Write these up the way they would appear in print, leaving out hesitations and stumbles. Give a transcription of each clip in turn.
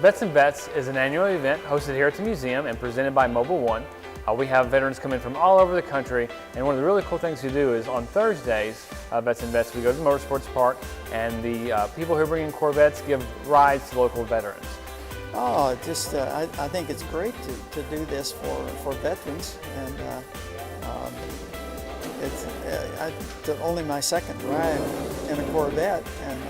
Vets and Vets is an annual event hosted here at the museum and presented by Mobile One. We have veterans come in from all over the country, and one of the really cool things we do is on Thursdays, Vets and Vets, we go to the Motorsports Park, and the people who bring in Corvettes give rides to local veterans. Oh, just I think it's great to do this for veterans, and it's only my second ride in a Corvette, and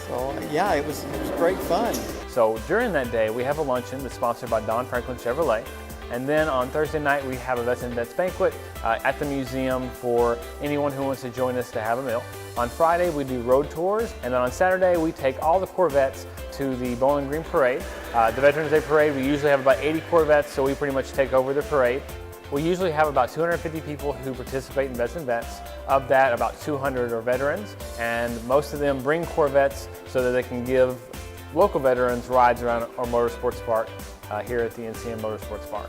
so yeah, it was great fun. So during that day, we have a luncheon that's sponsored by Don Franklin Chevrolet. And then on Thursday night, we have a Vets and Vets banquet at the museum for anyone who wants to join us to have a meal. On Friday, we do road tours, and then on Saturday, we take all the Corvettes to the Bowling Green Parade. The Veterans Day Parade, we usually have about 80 Corvettes, so we pretty much take over the parade. We usually have about 250 people who participate in Vets and Vets. Of that, about 200 are veterans, and most of them bring Corvettes so that they can give local veterans rides around our motorsports park here at the NCM Motorsports Park.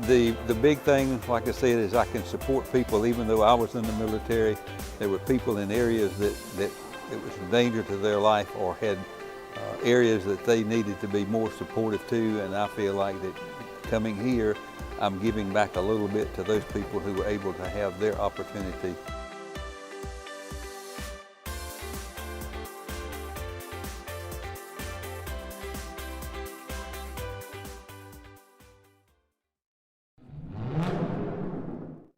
The big thing, like I said, is I can support people. Even though I was in the military, there were people in areas that it was a danger to their life or had areas that they needed to be more supportive to, and I feel like that coming here, I'm giving back a little bit to those people who were able to have their opportunity.